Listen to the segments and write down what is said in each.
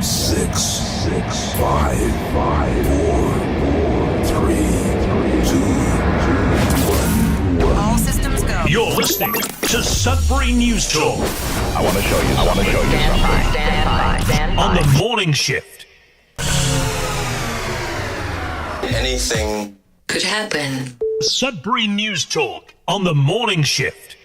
6, 5, 4, 3, 2, 1. All systems go. You're listening to Sudbury News Talk. I want to show you something. Stand by. On the morning shift. Anything Could happen. Sudbury News Talk on the morning shift.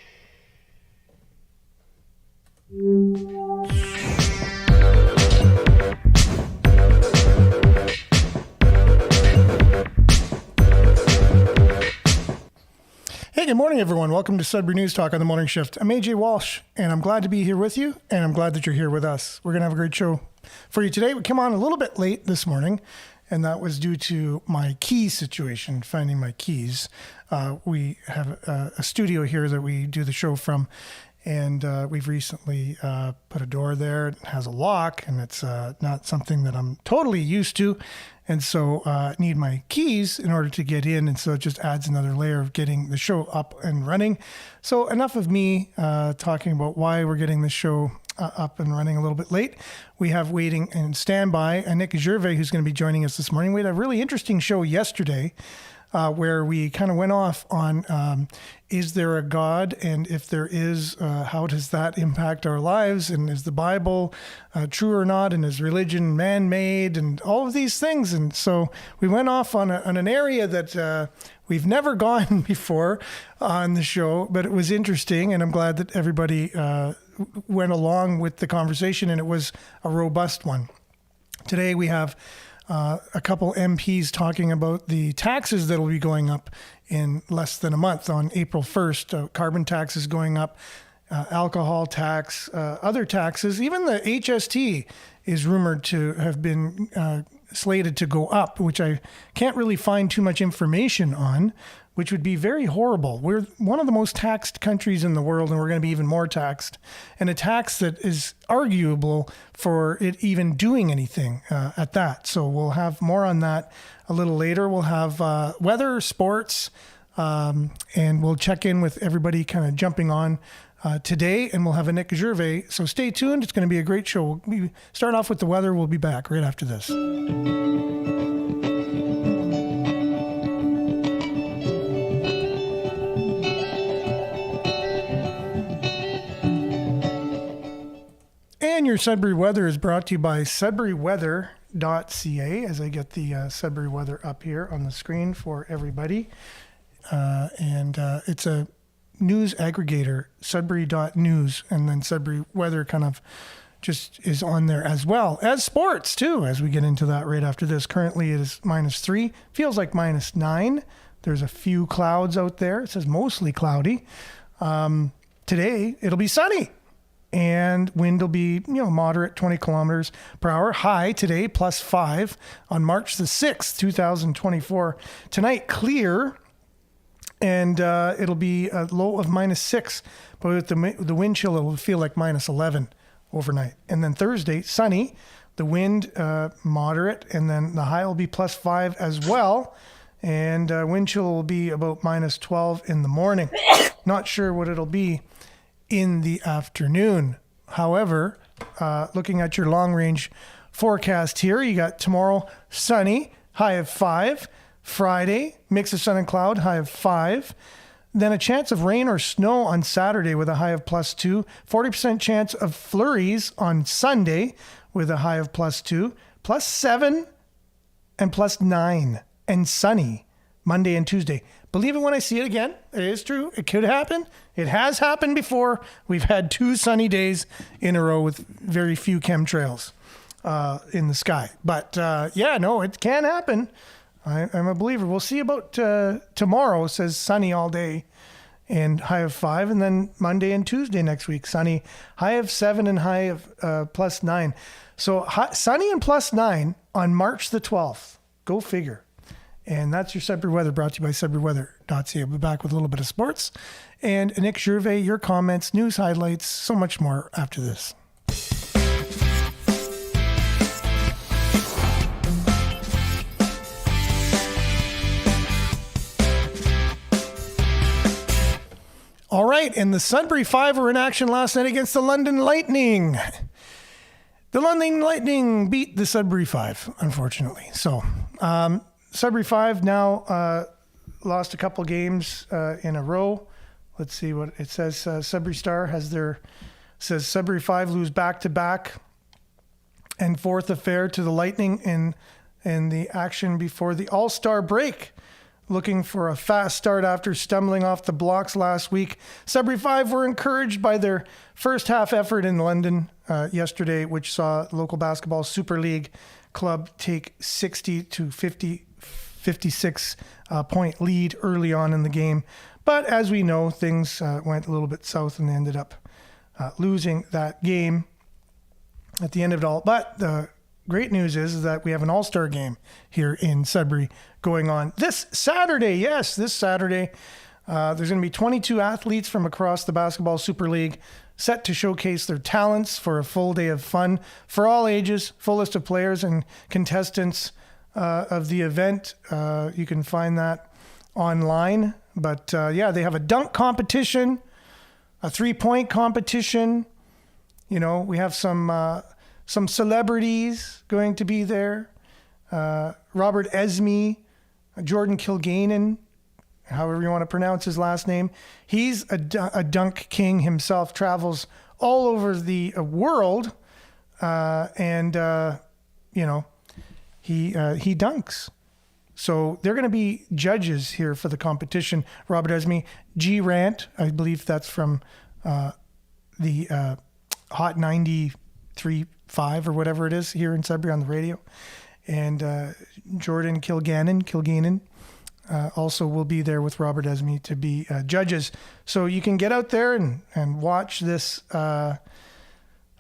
Hey, good morning, everyone. Welcome to Sudbury News Talk on the morning shift. I'm AJ Walsh, and I'm glad to be here with you, and I'm glad that you're here with us. We're going to have a great show for you today. We came on a little bit late this morning, and that was due to my keys situation, finding my keys. We have a studio here that we do the show from, and we've recently put a door there. It has a lock, and it's not something that I'm totally used to. And so I need my keys in order to get in. And so it just adds another layer of getting the show up and running. So enough of me talking about why we're getting the show up and running a little bit late. We have waiting and standby Nick Gervais, who's going to be joining us this morning. We had a really interesting show yesterday where we kind of went off on is there a God? And if there is, how does that impact our lives? And is the Bible true or not? And is religion man-made? And all of these things. And so we went off on an area that we've never gone before on the show, but it was interesting. And I'm glad that everybody went along with the conversation, and it was a robust one. Today we have a couple MPs talking about the taxes that will be going up in less than a month on April 1st. Carbon tax is going up, alcohol tax, other taxes. Even the HST is rumored to have been slated to go up, which I can't really find too much information on, which would be very horrible. We're one of the most taxed countries in the world, and we're going to be even more taxed. And a tax that is arguable for it even doing anything at that. So we'll have more on that a little later. We'll have weather, sports, and we'll check in with everybody kind of jumping on today, and we'll have a Nick Gervais. So stay tuned. It's going to be a great show. We start off with the weather. We'll be back right after this. And your Sudbury weather is brought to you by sudburyweather.ca, as I get the Sudbury weather up here on the screen for everybody. And it's a news aggregator, Sudbury.news, and then Sudbury weather kind of just is on there, as well as sports too, as we get into that right after this. Currently it is -3, feels like -9. There's a few clouds out there. It says mostly cloudy. Today it'll be sunny. And wind will be, moderate, 20 kilometers per hour. High today, +5 on March the 6th, 2024. Tonight, clear, and it'll be a low of -6. But with the wind chill, it'll feel like -11 overnight. And then Thursday, sunny, the wind moderate, and then the high will be +5 as well. And wind chill will be about -12 in the morning. Not sure what it'll be in the afternoon. However, looking at your long range forecast here, you got tomorrow sunny, high of 5. Friday, mix of sun and cloud, high of 5. Then a chance of rain or snow on Saturday with a high of +2. 40% chance of flurries on Sunday with a high of +2. +7 and +9, and sunny Monday and Tuesday. Believe it when I see it again. It is true. It could happen. It has happened before. We've had 2 sunny days in a row with very few chemtrails in the sky. But it can happen. I'm a believer. We'll see about tomorrow. It says sunny all day and high of 5. And then Monday and Tuesday next week, sunny, high of 7 and high of +9. So sunny and +9 on March the 12th. Go figure. And that's your Sudbury weather, brought to you by sudburyweather.ca. We'll be back with a little bit of sports. And Nick Gervais, your comments, news highlights, so much more after this. All right, and the Sudbury Five were in action last night against the London Lightning. The London Lightning beat the Sudbury Five, unfortunately. So Sudbury Five now lost a couple games in a row. Let's see what it says. Sudbury Star says Sudbury Five lose back-to-back and fourth affair to the Lightning in the action before the All-Star break. Looking for a fast start after stumbling off the blocks last week. Sudbury Five were encouraged by their first half effort in London yesterday, which saw local basketball Super League club take 60 to 56 point lead early on in the game. But as we know, things went a little bit south and they ended up losing that game at the end of it all. But the great news is that we have an all-star game here in Sudbury going on this Saturday. Yes, this Saturday. There's going to be 22 athletes from across the Basketball Super League set to showcase their talents for a full day of fun for all ages. Full list of players and contestants of the event. You can find that online. But they have a dunk competition, a three-point competition. You know, we have some celebrities going to be there. Robert Esme, Jordan Kilgannon, however you want to pronounce his last name. He's a dunk king himself, travels all over the world. He dunks. So they're going to be judges here for the competition. Robert Esme, G Rant, I believe that's from the Hot 93.5 or whatever it is here in Sudbury on the radio. And Jordan Kilgannon also will be there with Robert Esme to be judges. So you can get out there and watch this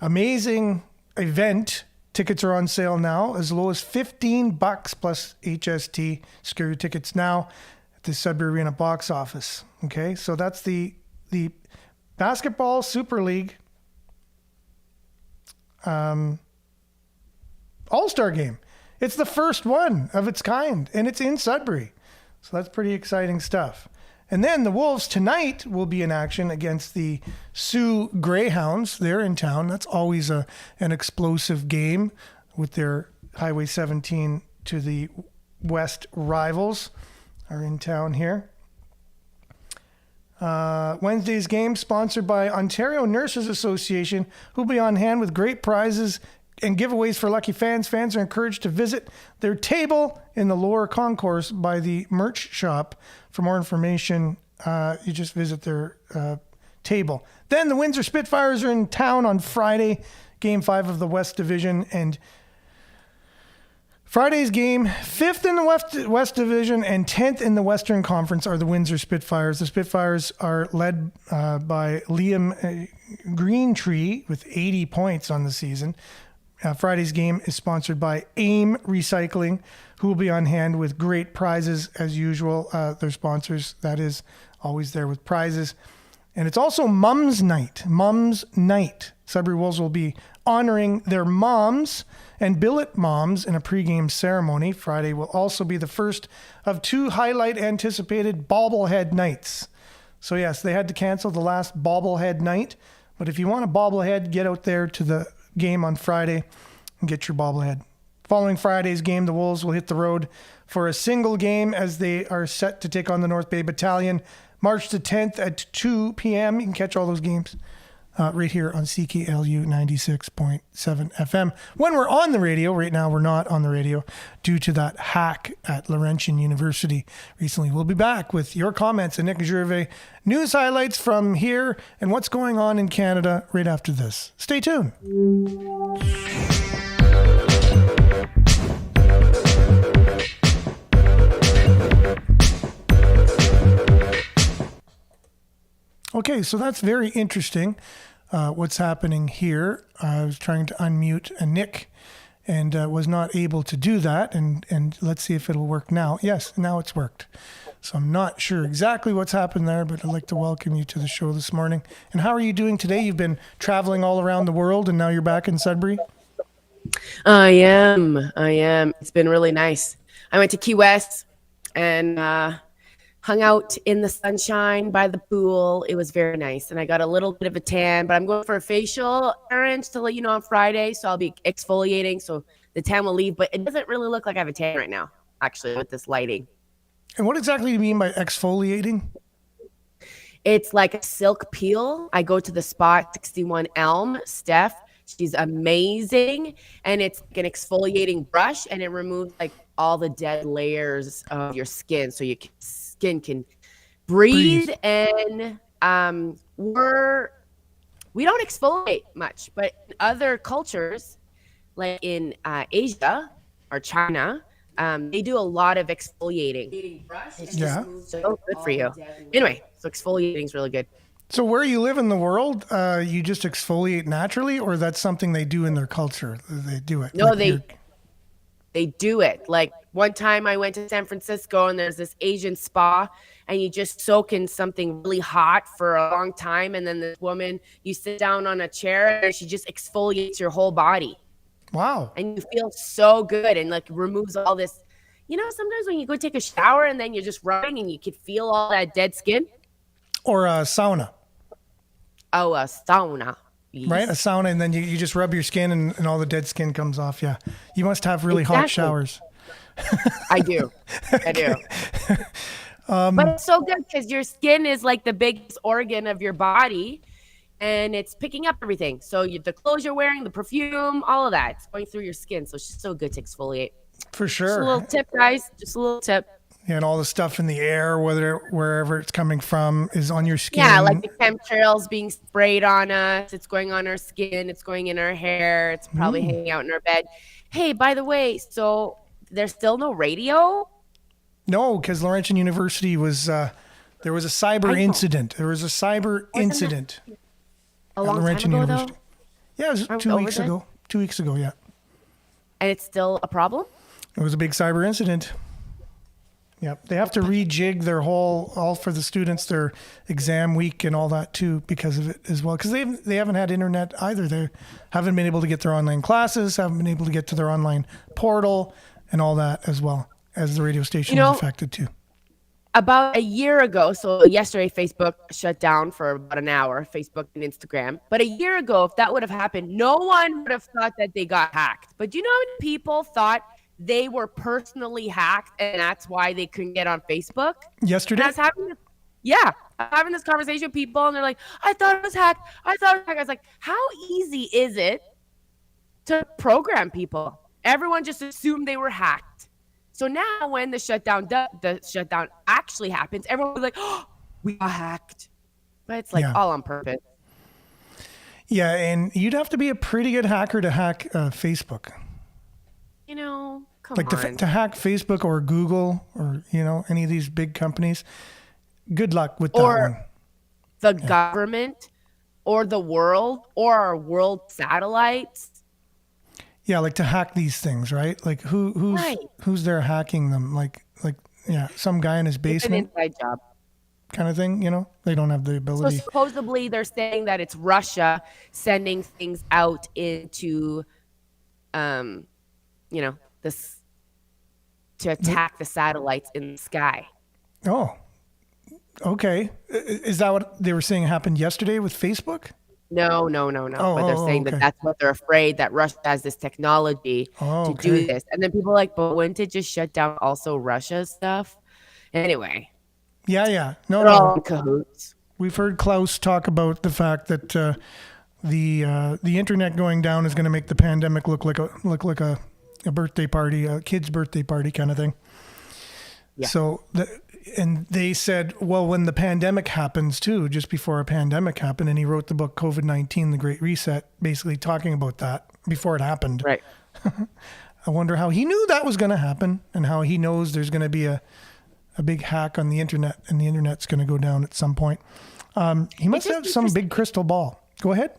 amazing event. Tickets are on sale now, as low as $15 plus HST. Secure your tickets now at the Sudbury Arena box office. Okay, so that's the Basketball Super League All-Star Game. It's the first one of its kind, and it's in Sudbury. So that's pretty exciting stuff. And then the Wolves tonight will be in action against the Sioux Greyhounds. They're in town. That's always an explosive game with their Highway 17 to the west rivals are in town here. Wednesday's game sponsored by Ontario Nurses Association, who'll be on hand with great prizes and giveaways for lucky fans. Fans are encouraged to visit their table in the lower concourse by the merch shop. For more information, you just visit their table. Then the Windsor Spitfires are in town on Friday, Game 5 of the West Division. And Friday's game, 5th in the West Division and 10th in the Western Conference, are the Windsor Spitfires. The Spitfires are led by Liam Greentree with 80 points on the season. Friday's game is sponsored by AIM Recycling, who will be on hand with great prizes as usual. Their sponsors, that is, always there with prizes. And it's also Mums Night. Mums Night. Sudbury Wolves will be honoring their moms and billet moms in a pregame ceremony. Friday will also be the first of two highlight anticipated bobblehead nights. So yes, they had to cancel the last bobblehead night. But if you want a bobblehead, get out there to the game on Friday and get your bobblehead. Following Friday's game, the Wolves will hit the road for a single game as they are set to take on the North Bay Battalion March the 10th at 2 p.m. You can catch all those games right here on CKLU 96.7 FM. When we're on the radio, right now we're not on the radio due to that hack at Laurentian University recently. We'll be back with your comments and Nick Gervais news highlights from here and what's going on in Canada right after this. Stay tuned. Okay, so that's very interesting. What's happening here? I was trying to unmute a Nick and was not able to do that. And let's see if it'll work now. Yes, now it's worked. So I'm not sure exactly what's happened there, but I'd like to welcome you to the show this morning. And how are you doing today? You've been traveling all around the world and now you're back in Sudbury? I am. It's been really nice. I went to Key West and hung out in the sunshine by the pool. It was very nice. And I got a little bit of a tan, but I'm going for a facial, Aaron, to let you know on Friday. So I'll be exfoliating. So the tan will leave, but it doesn't really look like I have a tan right now, actually, with this lighting. And what exactly do you mean by exfoliating? It's like a silk peel. I go to the spot 61 Elm, Steph. She's amazing. And it's like an exfoliating brush, and it removes like all the dead layers of your skin so your skin can breathe. And we don't exfoliate much, but in other cultures, like in Asia or China, they do a lot of exfoliating. It's just so good for you. Anyway, so exfoliating is really good. So where you live in the world, you just exfoliate naturally, or that's something they do in their culture? They do it. No, like they do it. Like one time I went to San Francisco and there's this Asian spa, and you just soak in something really hot for a long time. And then this woman, you sit down on a chair and she just exfoliates your whole body. Wow. And you feel so good and like removes all this. You know, sometimes when you go take a shower and then you're just rubbing and you can feel all that dead skin. Or a sauna. Oh, a sauna. Yes. Right? A sauna, and then you just rub your skin and all the dead skin comes off. Yeah. You must have really hot showers. I do. I do. But it's so good because your skin is like the biggest organ of your body, and it's picking up everything. So the clothes you're wearing, the perfume, all of that, it's going through your skin. So it's just so good to exfoliate. For sure. Just a little tip, guys. Just a little tip. Yeah, and all the stuff in the air, wherever it's coming from, is on your skin. Yeah, like the chemtrails being sprayed on us. It's going on our skin. It's going in our hair. It's probably hanging out in our bed. Hey, by the way, so there's still no radio? No, because Laurentian University was, there was a cyber incident. There was a cyber incident A long time ago, though? Yeah, it was 2 weeks ago. 2 weeks ago, yeah. And it's still a problem? It was a big cyber incident. Yep. They have to rejig their all for the students, their exam week and all that too, because of it as well. Because they haven't had internet either. They haven't been able to get their online classes, haven't been able to get to their online portal and all that as well, as the radio station is affected too. About a year ago, so yesterday Facebook shut down for about an hour, Facebook and Instagram. But a year ago, if that would have happened, no one would have thought that they got hacked. But do you know how many people thought they were personally hacked and that's why they couldn't get on Facebook? Yesterday? I'm having this conversation with people and they're like, I thought it was hacked. I was like, how easy is it to program people? Everyone just assumed they were hacked. So now when the shutdown actually happens, everyone was like, oh, we got hacked. But it's like all on purpose. Yeah, and you'd have to be a pretty good hacker to hack Facebook. You know, come on. To hack Facebook or Google or, any of these big companies, good luck with that one. The government or the world or our world satellites. Yeah, like to hack these things, right? Like who's there hacking them? Like some guy in his basement. It's an inside job. Kind of thing, They don't have the ability. So supposedly they're saying that it's Russia sending things out into this to attack the satellites in the sky. Oh, okay. Is that what they were saying happened yesterday with Facebook? No. But they're saying that that's what they're afraid, that Russia has this technology to do this. And then people are like, but wouldn't it just shut down also Russia's stuff? Anyway. Yeah. No. All in cahoots. We've heard Klaus talk about the fact that the internet going down is going to make the pandemic look like a birthday party, a kid's birthday party kind of thing. Yeah. So, and they said, well, when the pandemic happens too, just before a pandemic happened, and he wrote the book COVID-19, The Great Reset, basically talking about that before it happened. Right. I wonder how he knew that was going to happen and how he knows there's going to be a big hack on the internet and the internet's going to go down at some point. He must have some big crystal ball. Go ahead.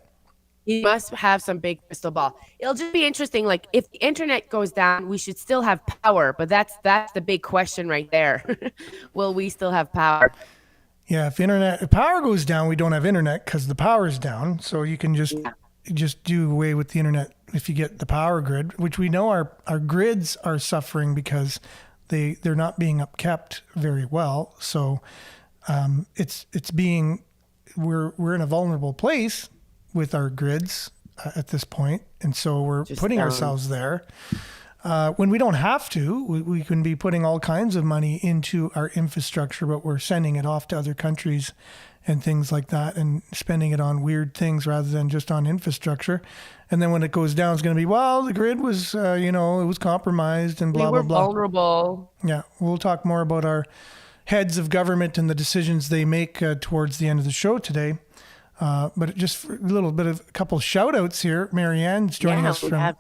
He must have some big crystal ball. It'll just be interesting. Like if the internet goes down, we should still have power, but that's the big question right there. Will we still have power? Yeah. If power goes down, we don't have internet because the power is down. So you can just do away with the internet if you get the power grid, which we know our grids are suffering because they're not being upkept very well. So we're in a vulnerable place with our grids at this point, and so we're putting ourselves there. When we don't have to, we can be putting all kinds of money into our infrastructure, but we're sending it off to other countries and things like that and spending it on weird things rather than just on infrastructure. And then when it goes down, it's going to be, well, the grid was, it was compromised and blah, blah, blah. We were vulnerable. Yeah. We'll talk more about our heads of government and the decisions they make towards the end of the show today. But just a little bit of a couple shout outs here. Marianne's joining us from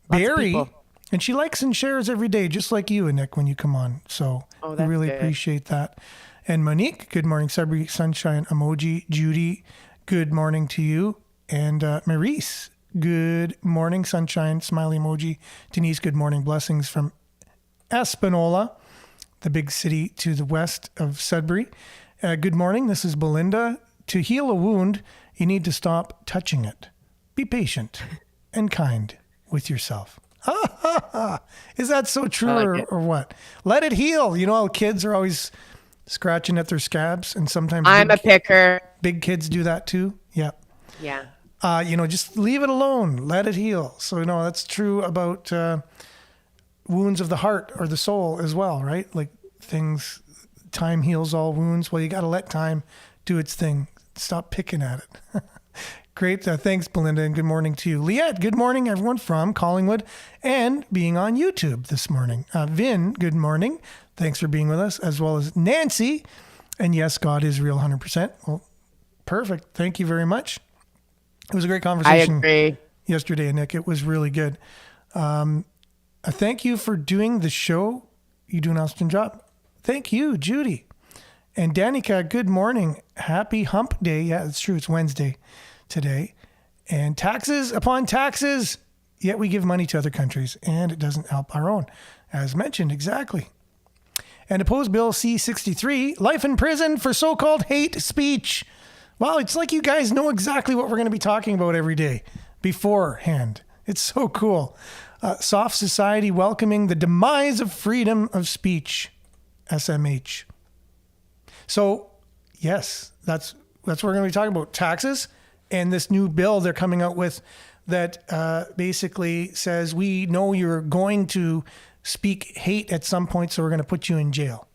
Barrie. And she likes and shares every day, just like you and Nick when you come on. So we really appreciate that. And Monique, good morning. Sudbury Sunshine emoji. Judy, good morning to you. And Maurice, good morning. Sunshine, smiley emoji. Denise, good morning. Blessings from Espanola, the big city to the west of Sudbury. Good morning. This is Belinda. To heal a wound, you need to stop touching it. Be patient and kind with yourself. Is that so true or what? Let it heal. You know how kids are always scratching at their scabs, and sometimes I'm a picker. Big kids do that too. Yeah. Yeah. Just leave it alone. Let it heal. So, that's true about wounds of the heart or the soul as well, right? Like time heals all wounds. Well, you got to let time do its thing. Stop picking at it. Great. Thanks, Belinda, and good morning to you. Liette, good morning, everyone from Collingwood and being on YouTube this morning. Vin, good morning. Thanks for being with us, as well as Nancy. And yes, God is real 100%. Well, perfect. Thank you very much. It was a great conversation. I agree. Yesterday, Nick. It was really good. Thank you for doing the show. You do an awesome job. Thank you, Judy. And Danica, good morning. Happy hump day. Yeah, it's true. It's Wednesday today. And taxes upon taxes, yet we give money to other countries, and it doesn't help our own. As mentioned, exactly. And opposed Bill C-63, life in prison for so-called hate speech. Wow, it's like you guys know exactly what we're going to be talking about every day beforehand. It's so cool. Soft society welcoming the demise of freedom of speech. SMH. So, yes, that's what we're going to be talking about. Taxes and this new bill they're coming out with that basically says, we know you're going to speak hate at some point, so we're going to put you in jail.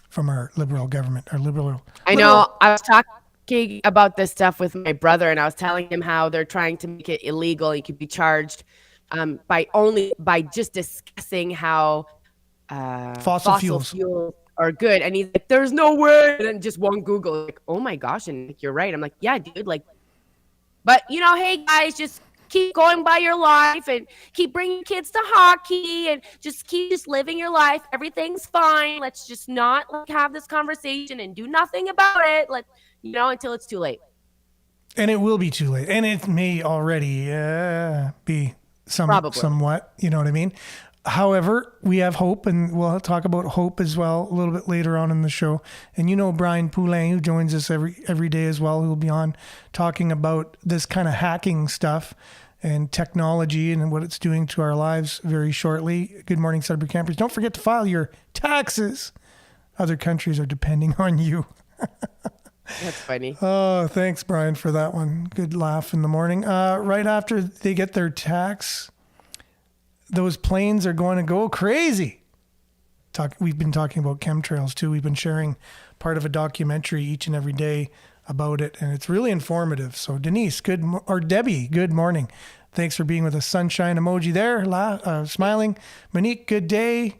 From our liberal government, I know. I was talking about this stuff with my brother, and I was telling him how they're trying to make it illegal. You could be charged by just discussing how fossil fuels are good. And he's like, there's no way. And then just one Google, like, oh my gosh, and like, you're right. I'm like, yeah, dude. Like, but hey guys, just keep going by your life and keep bringing kids to hockey and just keep living your life. Everything's fine. Let's just not have this conversation and do nothing about it. Until it's too late. And it will be too late. And it may already be somewhat, you know what I mean? However, we have hope, and we'll talk about hope as well a little bit later on in the show. And Brian Poulin, who joins us every day as well, who will be on talking about this kind of hacking stuff and technology and what it's doing to our lives very shortly. Good morning, Sudbury campers. Don't forget to file your taxes. Other countries are depending on you. That's funny. Oh, thanks, Brian, for that one. Good laugh in the morning. Right after they get their tax, those planes are going to go crazy. We've been talking about chemtrails too. We've been sharing part of a documentary each and every day about it, and it's really informative. So Denise, Debbie, good morning. Thanks for being with us. Sunshine emoji there, smiling. Monique, good day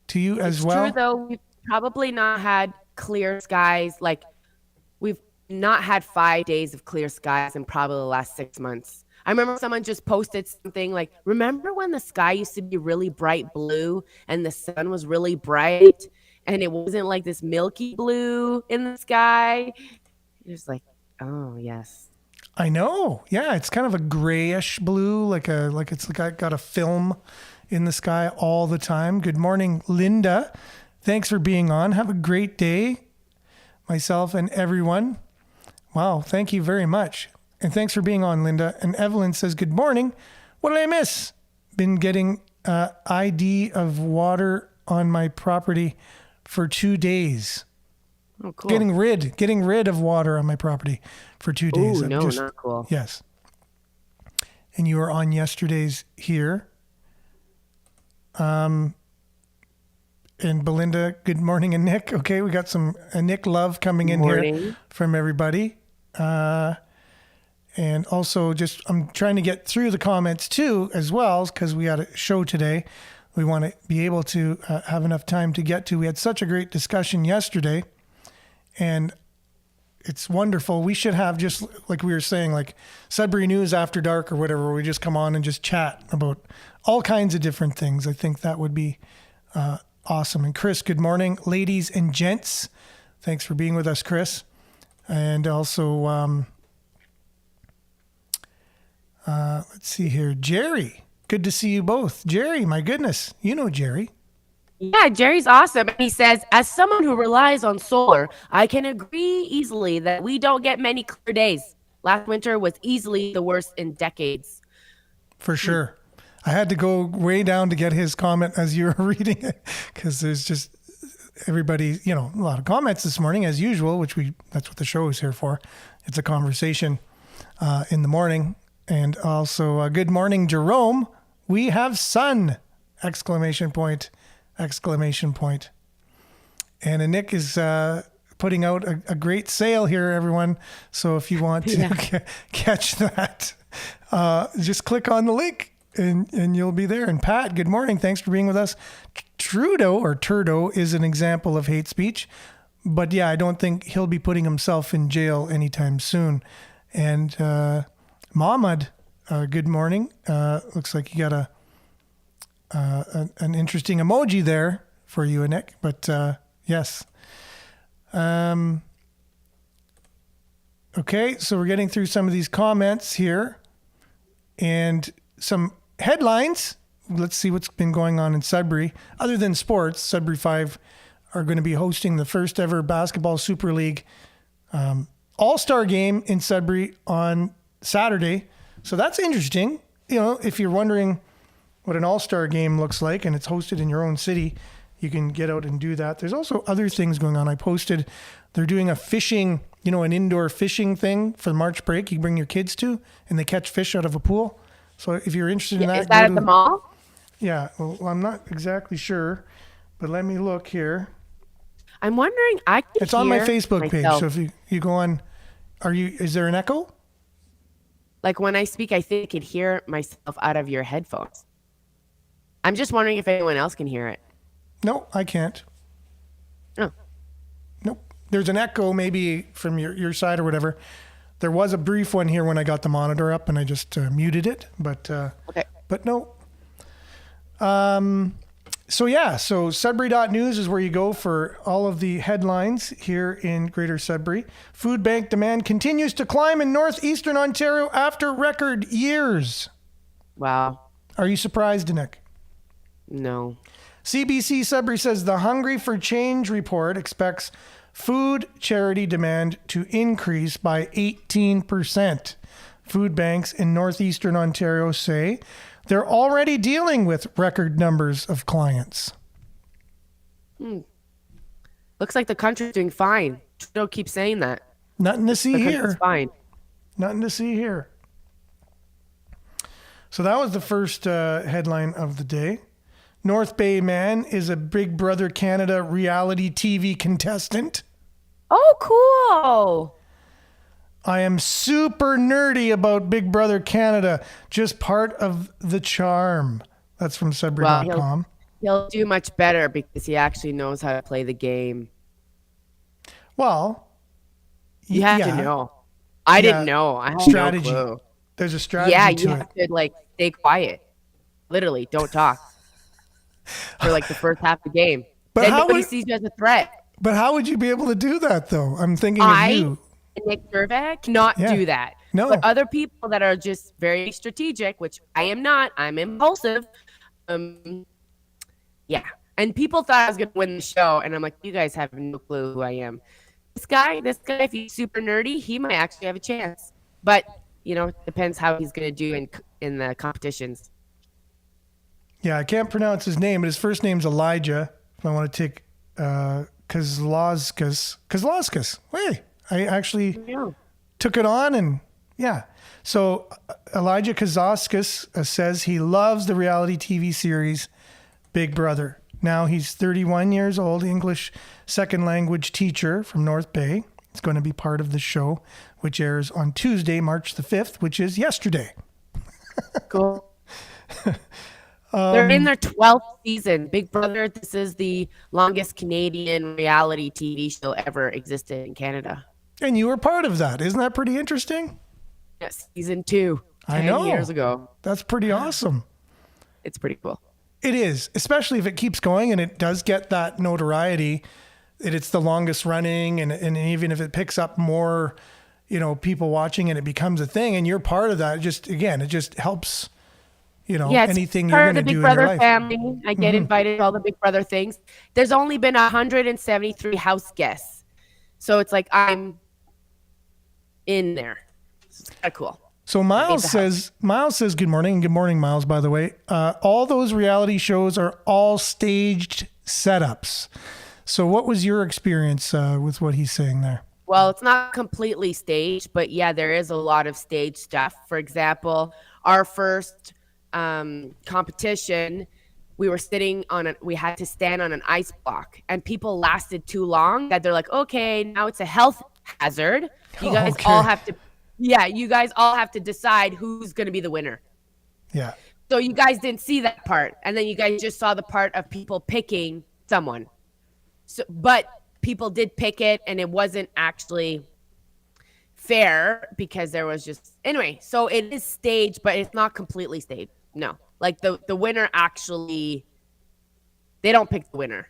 to you as well. It's true, though. We've probably not had clear skies. Like, we've not had 5 days of clear skies in probably the last 6 months. I remember someone just posted something like, remember when the sky used to be really bright blue and the sun was really bright and it wasn't like this milky blue in the sky? It's like, oh, yes. I know. Yeah, it's kind of a grayish blue, like it's got a film in the sky all the time. Good morning, Linda. Thanks for being on. Have a great day, myself and everyone. Wow, thank you very much. And thanks for being on, Linda. And Evelyn says, good morning. What did I miss? Been getting ID of water on my property for 2 days. Oh, cool. Getting rid of water on my property for 2 days. Ooh, no, not cool. Yes. And you were on yesterday's here. And Belinda, good morning, and Nick. Okay, we got some Nick love coming in here from everybody. And also I'm trying to get through the comments too, as well, because we had a show today. We want to be able to have enough time to get to. We had such a great discussion yesterday, and it's wonderful. We should have, just like we were saying, like Sudbury News After Dark or whatever, where we just come on and just chat about all kinds of different things. I think that would be awesome. And Chris, good morning, ladies and gents. Thanks for being with us, Chris. And also, let's see here, Jerry. Good to see you both. Jerry, my goodness, you know Jerry. Yeah, Jerry's awesome. He says, as someone who relies on solar, I can agree easily that we don't get many clear days. Last winter was easily the worst in decades. For sure. I had to go way down to get his comment as you were reading it, because there's just everybody, a lot of comments this morning as usual, that's what the show is here for. It's a conversation in the morning. And also, good morning, Jerome. We have sun! Exclamation point. And Nick is putting out a great sale here, everyone. So if you want to catch that, just click on the link and you'll be there. And Pat, good morning. Thanks for being with us. Turdo is an example of hate speech. But yeah, I don't think he'll be putting himself in jail anytime soon. And Mohammed, good morning. Looks like you got an interesting emoji there for you, Nick. But yes. Okay, so we're getting through some of these comments here and some headlines. Let's see what's been going on in Sudbury. Other than sports, Sudbury 5 are going to be hosting the first ever Basketball Super League All-Star game in Sudbury on Saturday. So that's interesting. If you're wondering what an all-star game looks like and it's hosted in your own city, you can get out and do that. There's also other things going on. I posted, they're doing a fishing, an indoor fishing thing for March break. You can bring your kids to, and they catch fish out of a pool. So if you're interested in that. Is that at the mall? Yeah. Well, I'm not exactly sure, but let me look here. I'm wondering, it's on my Facebook page. So if you go on, is there an echo? Like when I speak, I think I can hear myself out of your headphones. I'm just wondering if anyone else can hear it. No, I can't. Oh. Nope. There's an echo maybe from your side or whatever. There was a brief one here when I got the monitor up and I just muted it, but okay. But no. So Sudbury.news is where you go for all of the headlines here in Greater Sudbury. Food bank demand continues to climb in northeastern Ontario after record years. Wow. Are you surprised, Nick? No. CBC Sudbury says the Hungry for Change report expects food charity demand to increase by 18%. Food banks in northeastern Ontario say they're already dealing with record numbers of clients. Looks like the country's doing fine. Trudeau keeps saying that. Nothing to see here. It's fine. Nothing to see here. So that was the first headline of the day. North Bay man is a Big Brother Canada reality TV contestant. Oh, cool. I am super nerdy about Big Brother Canada. Just part of the charm. That's from Sudbury.com. He'll do much better because he actually knows how to play the game. Well, you have to know. I didn't know. I had strategy. No clue. There's a strategy to you have to stay quiet. Literally, don't talk for the first half of the game. But then nobody sees you as a threat. But how would you be able to do that, though? I'm thinking of you. Nick Gervais cannot do that. No. But other people that are just very strategic, which I am not, I'm impulsive. Yeah. And people thought I was going to win the show. And I'm like, you guys have no clue who I am. This guy, if he's super nerdy, he might actually have a chance. But, it depends how he's going to do in the competitions. Yeah, I can't pronounce his name, but his first name's Elijah. If I want to take Kozlowskis. Hey, I actually took it on, and yeah. So Elijah Kozlowskis says he loves the reality TV series Big Brother. Now he's 31 years old, English second language teacher from North Bay. He's going to be part of the show, which airs on Tuesday, March the 5th, which is yesterday. Cool. They're in their 12th season. Big Brother, this is the longest Canadian reality TV show ever existed in Canada. And you were part of that. Isn't that pretty interesting? Yes, season 2. I know. 10 years ago. That's pretty awesome. It's pretty cool. It is, especially if it keeps going and it does get that notoriety. It's the longest running, and even if it picks up more, people watching and it becomes a thing, and you're part of that. It just helps, anything you're going to do in your life. Part of the Big Brother family. I get invited to all the Big Brother things. There's only been 173 house guests, so it's like I'm in there. It's kind of cool. So Miles says, good morning. And good morning, Miles, by the way. All those reality shows are all staged setups. So what was your experience with what he's saying there? Well, it's not completely staged, but yeah, there is a lot of stage stuff. For example, our first competition, we had to stand on an ice block, and people lasted too long that they're like, okay, now it's a health hazard. You guys all have to decide who's going to be the winner. Yeah. So you guys didn't see that part. And then you guys just saw the part of people picking someone. So, but people did pick it, and it wasn't actually fair because there was anyway. So it is staged, but it's not completely staged. No, like the winner actually, they don't pick the winner.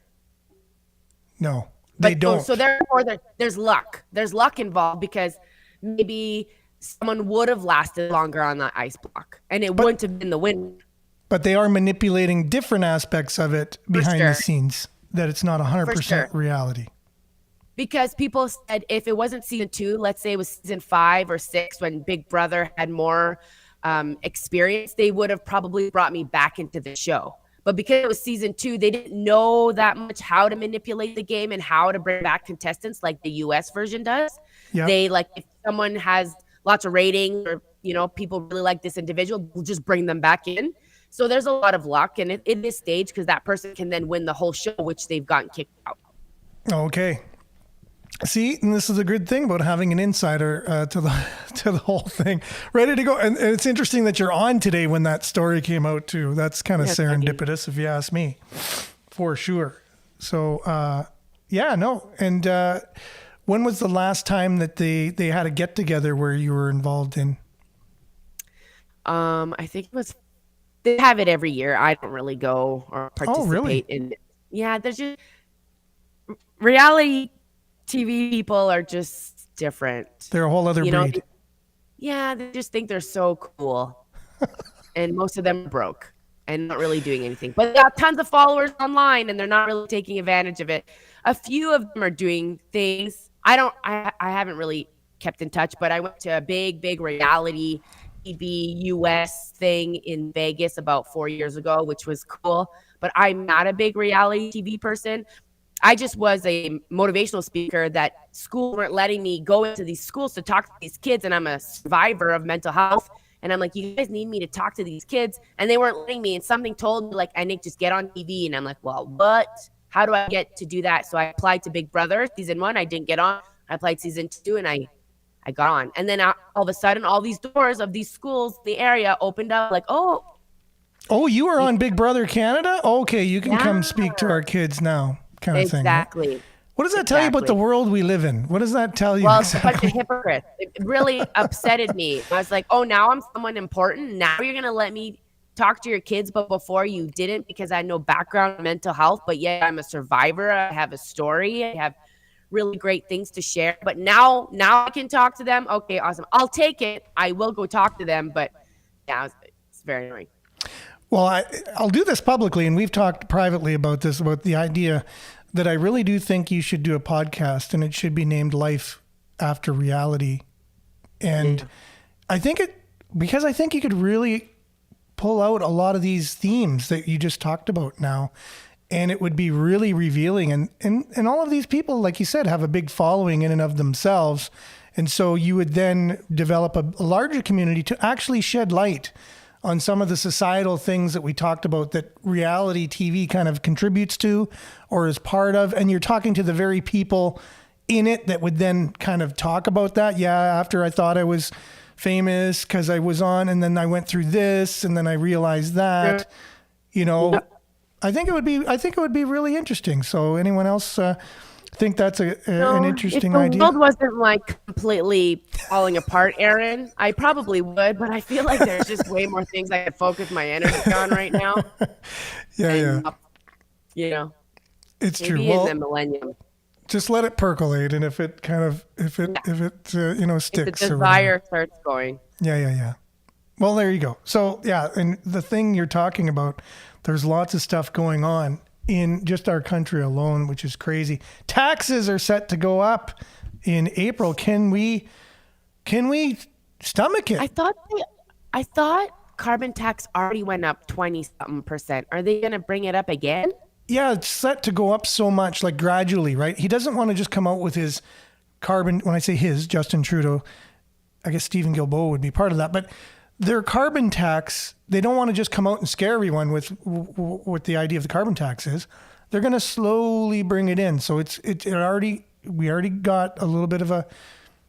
No, they don't. So therefore, there's luck. There's luck involved because maybe someone would have lasted longer on that ice block, and it wouldn't have been the winner. But they are manipulating different aspects of it behind the scenes, that it's not 100% reality. Because people said if it wasn't season 2, let's say it was season 5 or 6 when Big Brother had more experience, they would have probably brought me back into the show. But because it was season 2, they didn't know that much how to manipulate the game and how to bring back contestants like the US version does. Yep. They if someone has lots of ratings or, people really like this individual, we'll just bring them back in. So there's a lot of luck, and it is staged because that person can then win the whole show, which they've gotten kicked out. Okay. See, and this is a good thing about having an insider to the whole thing, ready to go. And it's interesting that you're on today when that story came out too. That's kind of serendipitous, if you ask me, for sure. So, And when was the last time that they had a get together where you were involved in? I think it was. They have it every year. I don't really go or participate in it. Yeah, there's just reality TV people are just different. They're a whole other breed. They just think they're so cool. And most of them are broke and not really doing anything. But they got tons of followers online, and they're not really taking advantage of it. A few of them are doing things. I haven't really kept in touch, but I went to a big reality TV US thing in Vegas about 4 years ago, which was cool. But I'm not a big reality TV person. I just was a motivational speaker that school weren't letting me go into these schools to talk to these kids. And I'm a survivor of mental health. And I'm like, you guys need me to talk to these kids. And they weren't letting me. And something told me Nick, just get on TV. And I'm like, well, what? How do I get to do that? So I applied to Big Brother season 1. I didn't get on. I applied season 2, and I got on. And then all of a sudden, all these doors of these schools, the area opened up Oh, you were on Big Brother Canada? Okay, you can come speak to our kids now, kind of thing. Exactly. What does that tell you about the world we live in? What does that tell you? Well, it's a bunch of hypocrites. It really upsetted me. I was like, oh, now I'm someone important. Now you're going to let me talk to your kids, but before you didn't because I had no background in mental health. But yeah, I'm a survivor. I have a story. I have really great things to share. But now I can talk to them. Okay, awesome. I'll take it. I will go talk to them. But yeah, it's very annoying. Well, I'll do this publicly, and we've talked privately about this, about the idea that I really do think you should do a podcast, and it should be named Life After Reality. And I think you could really pull out a lot of these themes that you just talked about now, and it would be really revealing. And all of these people, like you said, have a big following in and of themselves. And so you would then develop a larger community to actually shed light on some of the societal things that we talked about that reality TV kind of contributes to or is part of. And you're talking to the very people in it that would then kind of talk about that. Yeah, after I thought I was famous because I was on, and then I went through this, and then I realized that, you know, Yeah. I think it would be really interesting. So anyone else think that's an interesting if the idea? world wasn't like completely falling apart, Aaron, I probably would, but I feel like there's just way more things I could focus my energy on right now. Yeah. You know, It's maybe true. in Well, the millennium. just let it percolate, and if it you know, If sticks the or whatever. desire starts going. Yeah. Well, there you go. So yeah, and the thing you're talking about, there's lots of stuff going on in just our country alone, which is crazy. Taxes are set to go up in April. Can we stomach it? I thought carbon tax already went up 20-something%. Are they going to bring it up again? Yeah, it's set to go up so much, like gradually, right? He doesn't want to just come out with his carbon. When I say his, Justin Trudeau, I guess Stephen Guilbeault would be part of that. But their carbon tax, they don't want to just come out and scare everyone with what the idea of the carbon tax is. They're going to slowly bring it in. So we already got a little bit of a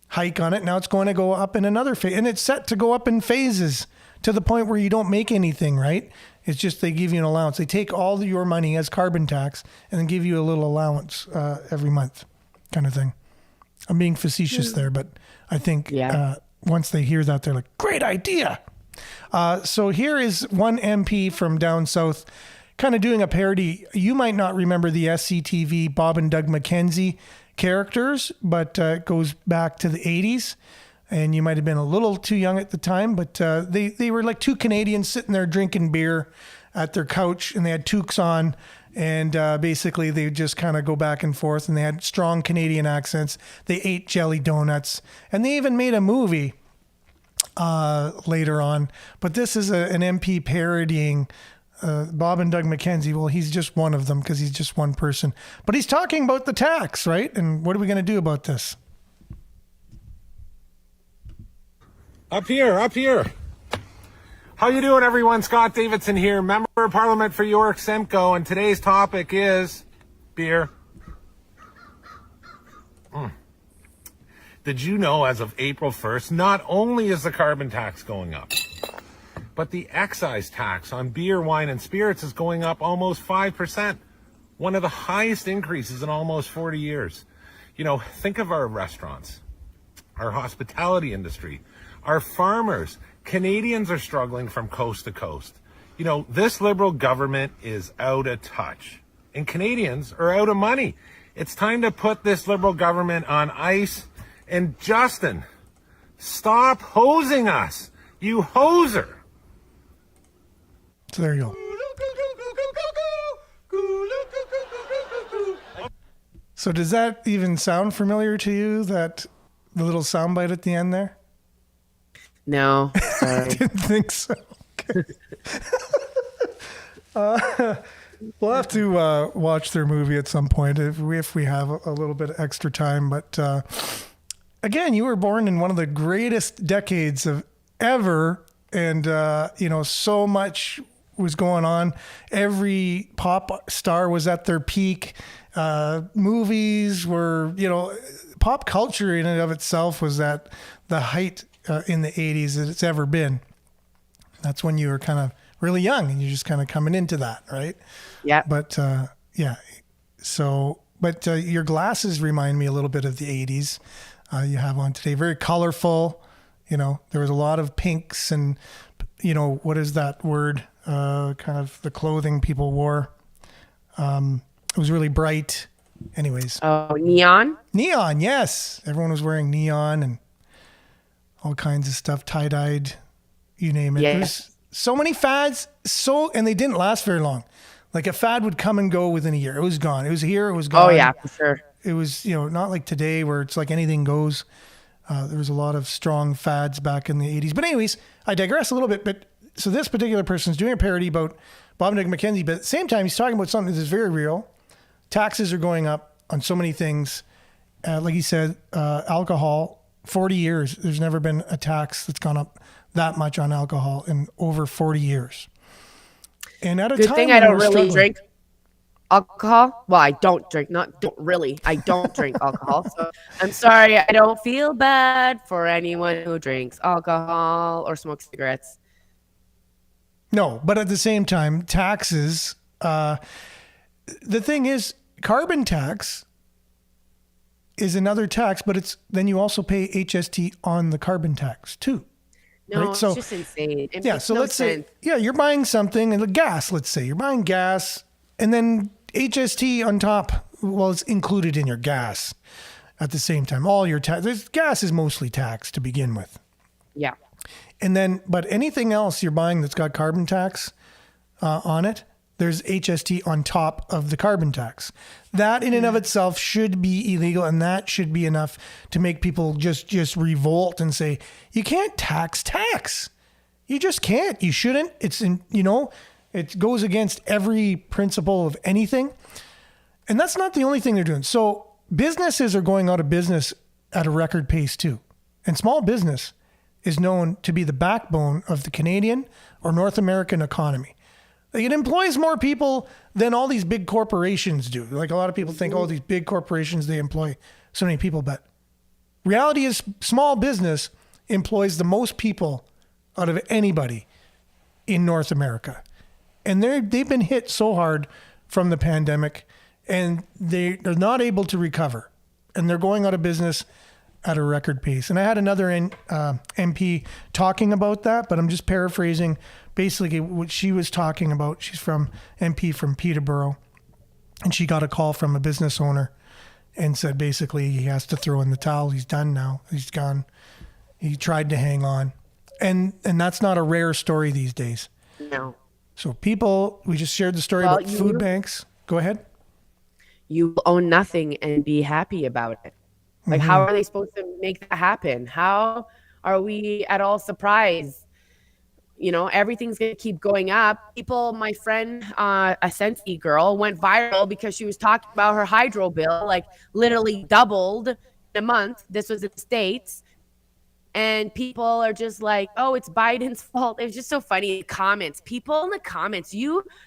hike on it. Now it's going to go up in another phase, and it's set to go up in phases to the point where you don't make anything, right? It's just they give you an allowance. They take all your money as carbon tax and then give you a little allowance every month, kind of thing. I'm being facetious there, but I think once they hear that, they're like, great idea. So here is one MP from down south kind of doing a parody. You might not remember the SCTV Bob and Doug McKenzie characters, but it goes back to the 80s. And you might have been a little too young at the time, but they were like two Canadians sitting there drinking beer at their couch, and they had toques on, and basically they would just kind of go back and forth, and they had strong Canadian accents. They ate jelly donuts, and they even made a movie later on. But this is an MP parodying Bob and Doug McKenzie. Well, he's just one of them because he's just one person. But he's talking about the tax, right? And what are we going to do about this? Up here. How you doing, everyone? Scott Davidson here, Member of Parliament for York Simcoe, and today's topic is beer. Did you know as of April 1st, not only is the carbon tax going up, but the excise tax on beer, wine, and spirits is going up almost 5%, one of the highest increases in almost 40 years. You know, think of our restaurants, our hospitality industry, our farmers. Canadians are struggling from coast to coast. You know, this Liberal government is out of touch, and Canadians are out of money. It's time to put this Liberal government on ice. And Justin, stop hosing us, you hoser. So there you go. So does that even sound familiar to you, that the little soundbite at the end there? No. I didn't think so. Okay. We'll have to watch their movie at some point if we have a little bit of extra time. But again, you were born in one of the greatest decades of ever, and so much was going on. Every pop star was at their peak. Movies were, pop culture in and of itself was at the height in the 80s that it's ever been. That's when you were kind of really young and you're just kind of coming into that, right? Yeah. But your glasses remind me a little bit of the 80s. You have on today, very colorful. There was a lot of pinks and, what is that word? Kind of the clothing people wore. It was really bright. Anyways. Oh, neon? Neon, yes. Everyone was wearing neon and all kinds of stuff, tie-dyed, you name it. Yeah. There's so many fads, and they didn't last very long. Like a fad would come and go within a year. It was gone. It was here, it was gone. Oh, yeah, for sure. It was, not like today where it's like anything goes. There was a lot of strong fads back in the 80s. But anyways, I digress a little bit. But so this particular person is doing a parody about Bob Nick McKenzie, but at the same time, he's talking about something that's very real. Taxes are going up on so many things. Like he said, alcohol, 40 years. There's never been a tax that's gone up that much on alcohol in over 40 years. And at a Good time thing when I don't we're really struggling- drink alcohol. Well, I don't drink. I don't drink alcohol. So I'm sorry. I don't feel bad for anyone who drinks alcohol or smokes cigarettes. No, but at the same time, taxes. The thing is, carbon tax is another tax, but then you also pay HST on the carbon tax too. No, right? it's So just insane. It yeah, makes so no let's sense. say you're buying something and the gas. Let's say you're buying gas, and then HST on top. Well, it's included in your gas at the same time. All your gas is mostly taxed to begin with. Yeah. And then, but anything else you're buying that's got carbon tax on it, there's HST on top of the carbon tax. That in and of itself should be illegal, and that should be enough to make people just revolt and say, you can't tax. You just can't. You shouldn't. It goes against every principle of anything. And that's not the only thing they're doing. So businesses are going out of business at a record pace too. And small business is known to be the backbone of the Canadian or North American economy. Like, it employs more people than all these big corporations do. Like, a lot of people think, oh, these big corporations, they employ so many people. But reality is small business employs the most people out of anybody in North America. And they've been hit so hard from the pandemic, and they're not able to recover. And they're going out of business at a record pace. And I had another MP talking about that, but I'm just paraphrasing basically what she was talking about. She's from MP from Peterborough, and she got a call from a business owner and said basically he has to throw in the towel. He's done now. He's gone. He tried to hang on. And that's not a rare story these days. No. So people, we just shared the story about food banks. Go ahead. You own nothing and be happy about it. Like, how are they supposed to make that happen? How are we at all surprised? Everything's going to keep going up. People, my friend, a Sensi girl, went viral because she was talking about her hydro bill, like literally doubled in a month. This was in the States. And people are just like, oh, it's Biden's fault. It was just so funny. The comments, people in the comments,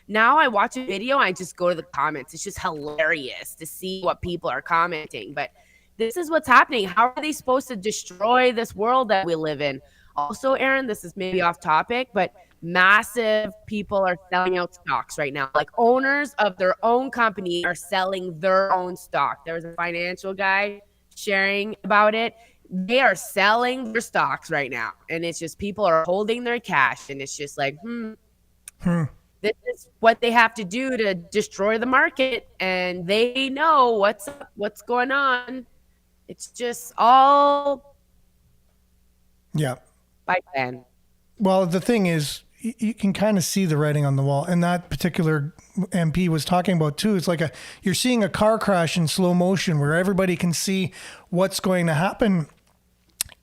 now I watch a video, I just go to the comments. It's just hilarious to see what people are commenting. But this is what's happening. How are they supposed to destroy this world that we live in? Also, Aaron, this is maybe off topic, but massive people are selling out stocks right now. Like, owners of their own company are selling their own stock. There was a financial guy sharing about it. They are selling their stocks right now. And it's just people are holding their cash. And it's just like, this is what they have to do to destroy the market. And they know what's going on. It's just all by plan. Well, the thing is, you can kind of see the writing on the wall. And that particular MP was talking about too. It's like you're seeing a car crash in slow motion where everybody can see what's going to happen.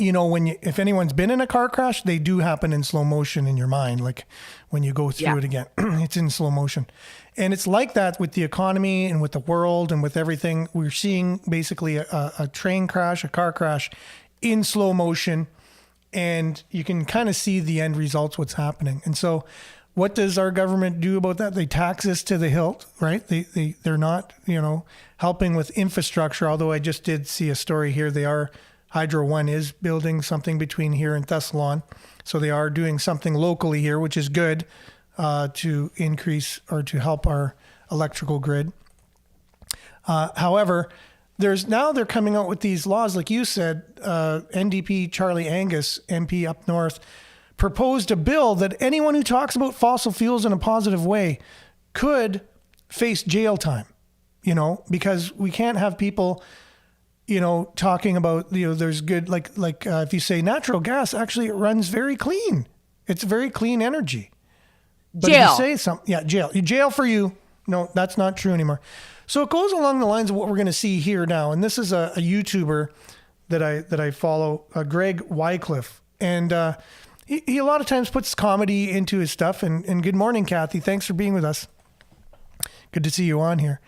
If anyone's been in a car crash, they do happen in slow motion in your mind. Like when you go through it again, it's in slow motion. And it's like that with the economy and with the world and with everything. We're seeing basically a train crash, a car crash in slow motion. And you can kind of see the end results, what's happening. And so what does our government do about that? They tax us to the hilt, right? They're not, helping with infrastructure. Although I just did see a story here. Hydro One is building something between here and Thessalon. So they are doing something locally here, which is good to increase or to help our electrical grid. However, they're coming out with these laws, like you said. NDP Charlie Angus, MP up north, proposed a bill that anyone who talks about fossil fuels in a positive way could face jail time, because we can't have people, talking about, there's good, like if you say natural gas, actually it runs very clean. It's very clean energy. But Jail. if you say something, jail. Jail for you. No, that's not true anymore. So it goes along the lines of what we're going to see here now. And this is a YouTuber that I follow, Greg Wycliffe. And he a lot of times puts comedy into his stuff. And good morning, Kathy. Thanks for being with us. Good to see you on here.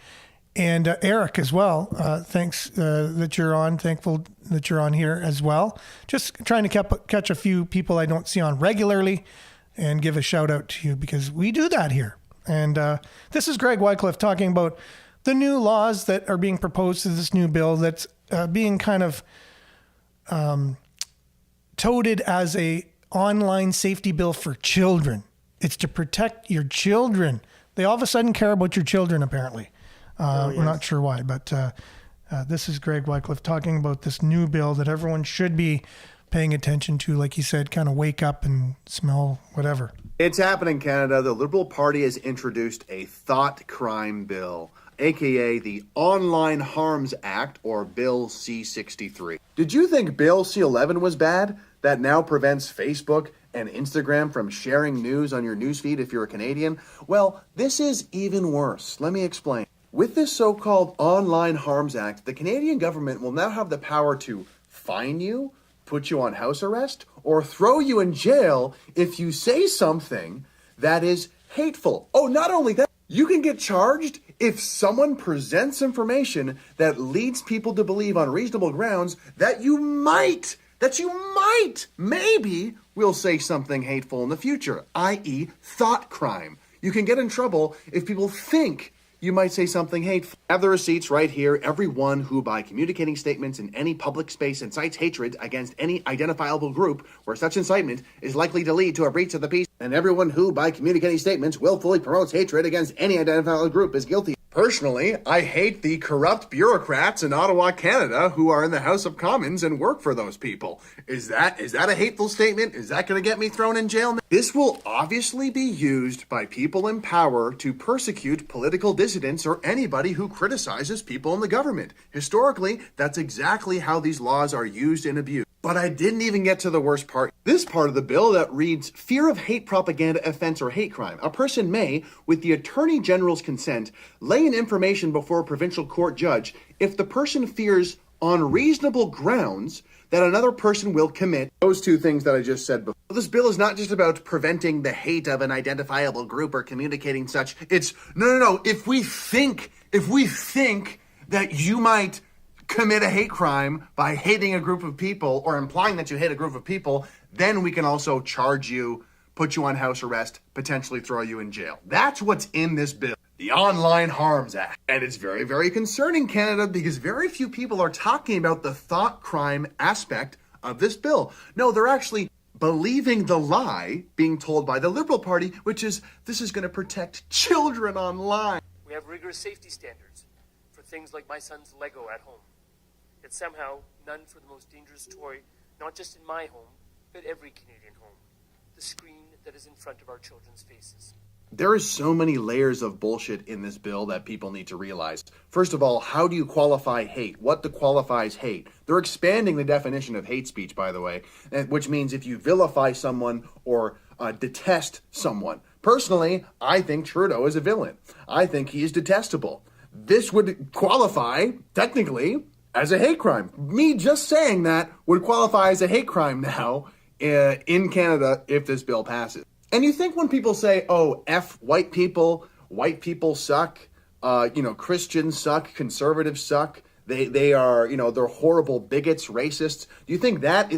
And Eric as well. Thanks that you're on. Thankful that you're on here as well. Just trying to catch a few people I don't see on regularly and give a shout out to you because we do that here. And this is Greg Wycliffe talking about the new laws that are being proposed to this new bill that's being kind of touted as a online safety bill for children. It's to protect your children. They all of a sudden care about your children, apparently. We're not sure why, but this is Greg Wycliffe talking about this new bill that everyone should be paying attention to. Like he said, kind of wake up and smell whatever. It's happening in Canada. The Liberal Party has introduced a thought crime bill, aka the Online Harms Act, or Bill C-63. Did you think Bill C-11 was bad? That now prevents Facebook and Instagram from sharing news on your newsfeed if you're a Canadian? Well, this is even worse. Let me explain. With this so-called Online Harms Act, the Canadian government will now have the power to fine you, put you on house arrest, or throw you in jail if you say something that is hateful. Oh, not only that, you can get charged if someone presents information that leads people to believe on reasonable grounds that you might, maybe will say something hateful in the future, i.e. thought crime. You can get in trouble if people think you might say something hateful. I have the receipts right here. Everyone who, by communicating statements in any public space, incites hatred against any identifiable group where such incitement is likely to lead to a breach of the peace, and everyone who, by communicating statements, willfully promotes hatred against any identifiable group is guilty. Personally, I hate the corrupt bureaucrats in Ottawa, Canada, who are in the House of Commons and work for those people. Is that a hateful statement? Is that going to get me thrown in jail? This will obviously be used by people in power to persecute political dissidents or anybody who criticizes people in the government. Historically, that's exactly how these laws are used and abused. But I didn't even get to the worst part. This part of the bill that reads, fear of hate propaganda offense or hate crime. A person may, with the Attorney General's consent, lay an information before a provincial court judge if the person fears on reasonable grounds that another person will commit those two things that I just said before. This bill is not just about preventing the hate of an identifiable group or communicating such. It's, no. If we think that you might commit a hate crime by hating a group of people or implying that you hate a group of people, then we can also charge you, put you on house arrest, potentially throw you in jail. That's what's in this bill, the Online Harms Act. And it's very, very concerning, Canada, because very few people are talking about the thought crime aspect of this bill. No, they're actually believing the lie being told by the Liberal Party, which is this is going to protect children online. We have rigorous safety standards for things like my son's Lego at home. Yet somehow, none for the most dangerous toy, not just in my home, but every Canadian home. The screen that is in front of our children's faces. There is so many layers of bullshit in this bill that people need to realize. First of all, how do you qualify hate? What qualifies hate? They're expanding the definition of hate speech, by the way, which means if you vilify someone or detest someone. Personally, I think Trudeau is a villain. I think he is detestable. This would qualify, technically, as a hate crime. Me just saying that would qualify as a hate crime now in Canada if this bill passes. And you think when people say, oh, F white people suck, Christians suck, conservatives suck, they are, they're horrible bigots, racists. Do you think that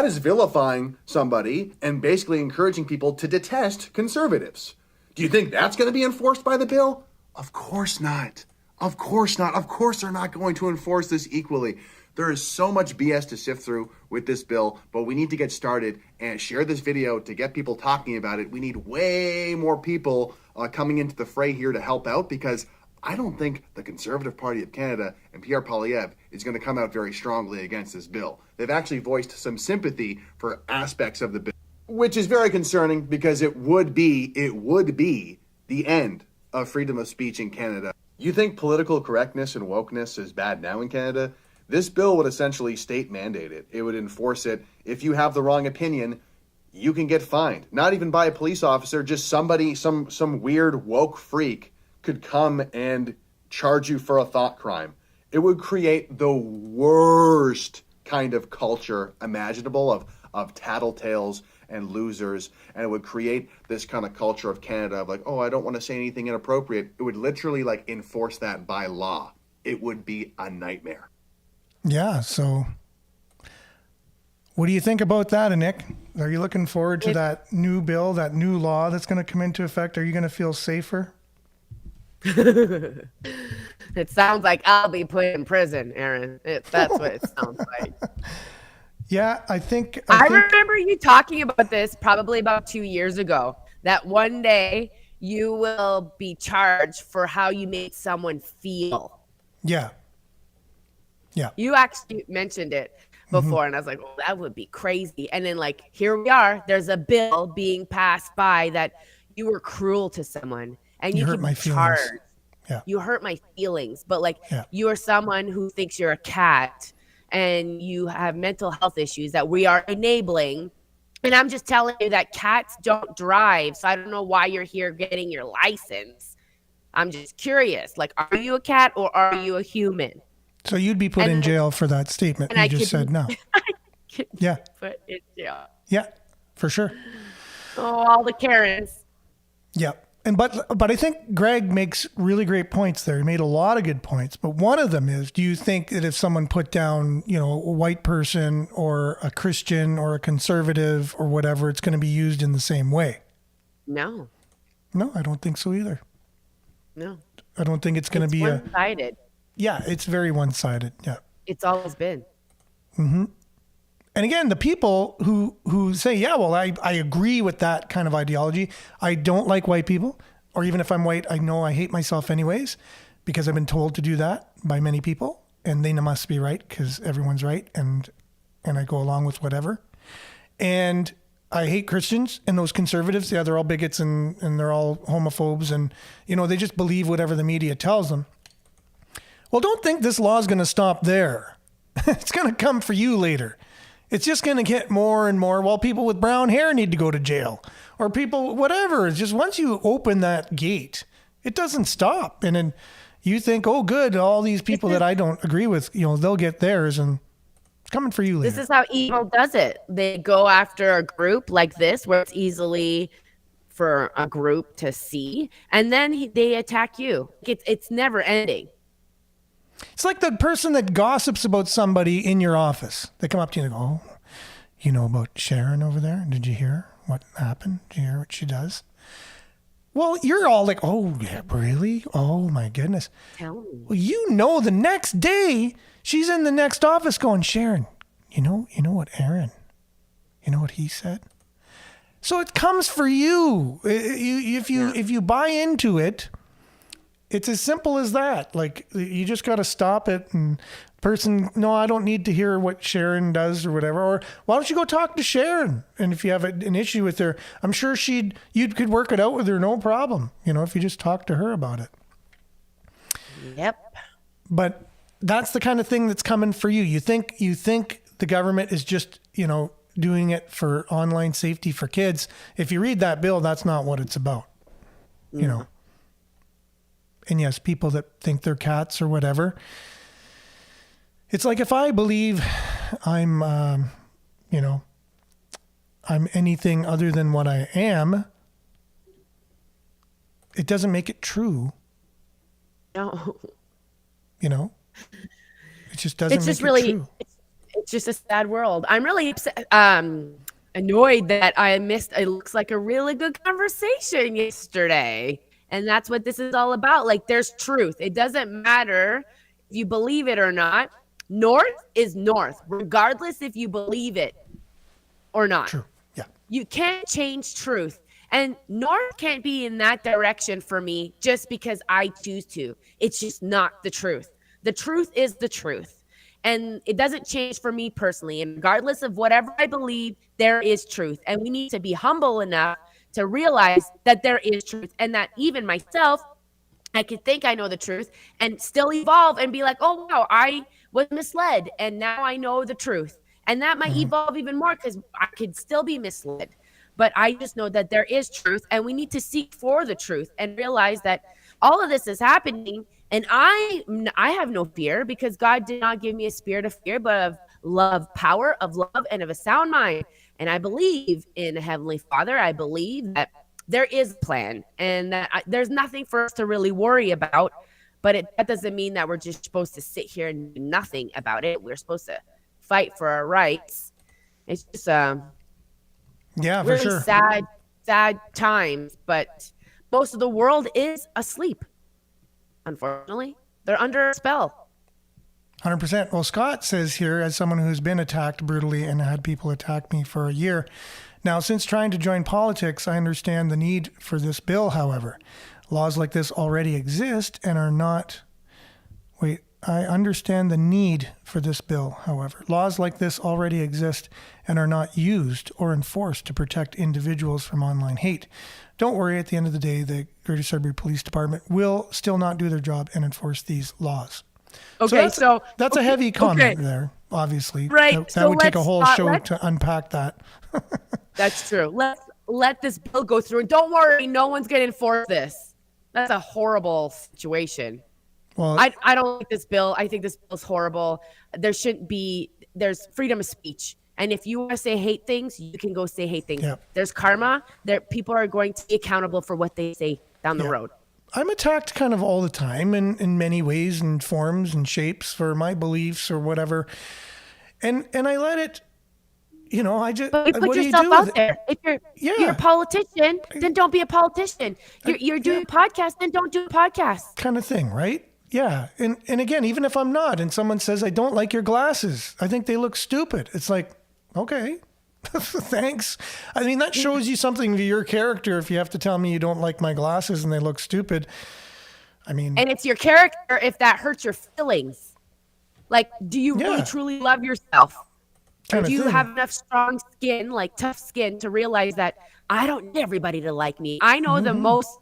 is vilifying somebody and basically encouraging people to detest conservatives? Do you think that's going to be enforced by the bill? Of course not. Of course not. Of course they're not going to enforce this equally. There is so much BS to sift through with this bill, but we need to get started and share this video to get people talking about it. We need way more people coming into the fray here to help out, because I don't think the Conservative Party of Canada and Pierre Poilievre is going to come out very strongly against this bill. They've actually voiced some sympathy for aspects of the bill, which is very concerning because it would be the end of freedom of speech in Canada. You think political correctness and wokeness is bad now in Canada? This bill would essentially state mandate it. It would enforce it. If you have the wrong opinion, you can get fined. Not even by a police officer, just somebody, some weird woke freak could come and charge you for a thought crime. It would create the worst kind of culture imaginable of tattletales and losers, and it would create this kind of culture of Canada of like, oh, I don't want to say anything inappropriate. It would literally like enforce that by law. It would be a nightmare. Yeah. So what do you think about that, Nick? Are you looking forward to that new bill, that new law that's going to come into effect? Are you going to feel safer? It sounds like I'll be put in prison, Aaron. That's what it sounds like. Yeah, I think remember you talking about this probably about 2 years ago, that one day you will be charged for how you made someone feel. Yeah. Yeah. You actually mentioned it before, and I was like, oh, that would be crazy. And then, like, here we are. There's a bill being passed by that you were cruel to someone, and you hurt my can be charged. feelings. Yeah. You hurt my feelings, but like you are someone who thinks you're a cat and you have mental health issues that we are enabling. And I'm just telling you that cats don't drive. So I don't know why you're here getting your license. I'm just curious. Like, are you a cat or are you a human? So you'd be put in jail for that statement. You just said no. Yeah. Put in jail. Yeah, for sure. Oh, all the Karens. Yeah. But I think Greg makes really great points there. He made a lot of good points. But one of them is, do you think that if someone put down, a white person or a Christian or a conservative or whatever, it's going to be used in the same way? No. No, I don't think so either. No. I don't think it's going to be one-sided. Yeah, it's very one-sided. Yeah. It's always been. Mm-hmm. And again, the people who say, yeah, well, I agree with that kind of ideology. I don't like white people, or even if I'm white, I know I hate myself anyways, because I've been told to do that by many people, and they must be right because everyone's right, and I go along with whatever. And I hate Christians and those conservatives. Yeah, they're all bigots and they're all homophobes, and they just believe whatever the media tells them. Well, don't think this law is going to stop there. It's going to come for you later. It's just going to get more and more. Well, people with brown hair need to go to jail, or people, whatever. It's just once you open that gate, it doesn't stop. And then you think, oh, good, all these people that I don't agree with, they'll get theirs, and it's coming for you later. This is how evil does it. They go after a group like this, where it's easily for a group to see, and then they attack you. It's never ending. It's like the person that gossips about somebody in your office. They come up to you and go, oh, you know about Sharon over there? Did you hear what happened? Did you hear what she does? Well, you're all like, oh, yeah, really? Oh, my goodness. Tell me. Well, the next day, she's in the next office going, Sharon, you know what Aaron, what he said? So it comes for you. If you buy into it, it's as simple as that. Like, you just got to stop it. And person, no, I don't need to hear what Sharon does or whatever. Or why don't you go talk to Sharon? And if you have an issue with her, I'm sure you could work it out with her, no problem. If you just talk to her about it. Yep. But that's the kind of thing that's coming for you. You think the government is just, doing it for online safety for kids. If you read that bill, that's not what it's about. And yes, people that think they're cats or whatever. It's like if I believe I'm, I'm anything other than what I am, it doesn't make it true. No. It just doesn't make it true. It's just a sad world. I'm really annoyed that I missed, it looks like a really good conversation yesterday. And that's what this is all about. Like, there's truth. It doesn't matter if you believe it or not. North is north, regardless if you believe it or not. True. Yeah. You can't change truth. And north can't be in that direction for me just because I choose to. It's just not the truth. The truth is the truth. And it doesn't change for me personally. And regardless of whatever I believe, there is truth. And we need to be humble enough to realize that there is truth, and that even myself, I could think I know the truth and still evolve and be like, oh, wow, I was misled, and now I know the truth. And that might evolve even more because I could still be misled. But I just know that there is truth, and we need to seek for the truth and realize that all of this is happening. And I have no fear, because God did not give me a spirit of fear, but of love, power of love, and of a sound mind. And I believe in a Heavenly Father. I believe that there is a plan and that there's nothing for us to really worry about. But that doesn't mean that we're just supposed to sit here and do nothing about it. We're supposed to fight for our rights. It's just Yeah, for really sure. sad times. But most of the world is asleep. Unfortunately, they're under a spell. 100%. Well, Scott says here, as someone who's been attacked brutally and had people attack me for a year, now, since trying to join politics, I understand the need for this bill, however. Laws like this already exist and are not... Wait, I understand the need for this bill, however. Laws like this already exist and are not used or enforced to protect individuals from online hate. Don't worry, at the end of the day, the Greater Sudbury Police Department will still not do their job and enforce these laws. Okay, So that's a heavy comment okay. there, obviously. Right, That so would take a let's whole not- show let's- to unpack that. That's true. Let this bill go through. And don't worry, no one's going to enforce this. That's a horrible situation. Well, I don't like this bill. I think this bill is horrible. There's freedom of speech. And if you want to say hate things, you can go say hate things. Yeah. There's karma. People are going to be accountable for what they say down the Yeah. road. I'm attacked kind of all the time in many ways and forms and shapes for my beliefs or whatever. And I let it, I just, But you what put do you yourself do out with it? there. If you're a politician, then don't be a politician. You're doing a podcast, then don't do a podcast. Kind of thing, right? Yeah. And again, even if I'm not, and someone says, I don't like your glasses, I think they look stupid. It's like, okay, thanks. I mean, that shows you something of your character if you have to tell me you don't like my glasses and they look stupid. I mean, And it's your character if that hurts your feelings. Like, do you Yeah. really truly love yourself? Or Kind of do you thing. have enough strong skin, like tough skin, to realize that I don't need everybody to like me? I know the most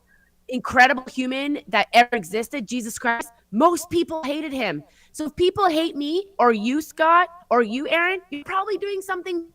incredible human that ever existed, Jesus Christ. Most people hated him. So if people hate me or you, Scott, or you, Aaron, you're probably doing something.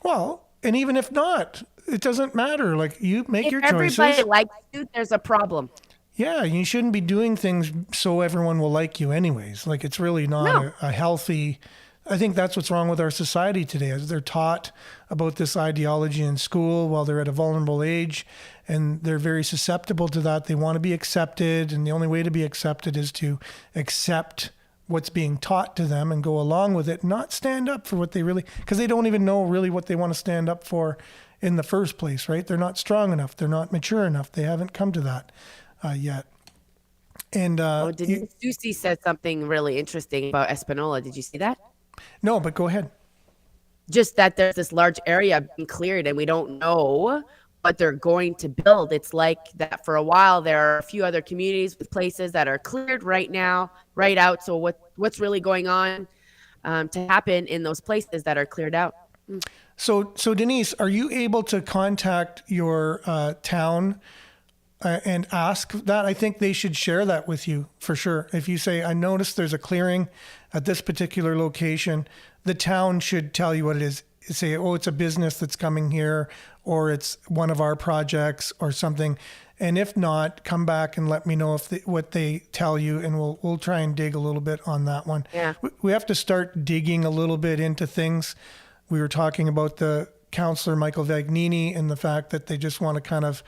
well, and even if not, it doesn't matter. Like, you make If your everybody choices. likes you, there's a problem. Yeah, you shouldn't be doing things so everyone will like you anyways. Like, it's really not No. a healthy... I think that's what's wrong with our society today, is they're taught about this ideology in school while they're at a vulnerable age, and they're very susceptible to that. They want to be accepted, and the only way to be accepted is to accept what's being taught to them and go along with it, not stand up for what they really... Because they don't even know really what they want to stand up for in the first place, right? They're not strong enough. They're not mature enough. They haven't come to that yet. And Susie said something really interesting about Espanola. Did you see that? no, but go ahead. Just that there's this large area being cleared and we don't know what they're going to build. It's like that for a while. There are a few other communities with places that are cleared right now, right out. So what's really going on to happen in those places that are cleared out? So Denise, are you able to contact your town and ask that? I think they should share that with you for sure. If you say, I noticed there's a clearing at this particular location, the town should tell you what it is. Say, oh, it's a business that's coming here, or it's one of our projects or something. And if not, come back and let me know what they tell you, and we'll try and dig a little bit on that one. Yeah. We have to start digging a little bit into things. We were talking about the counselor, Michael Vagnini, and the fact that they just want to kind of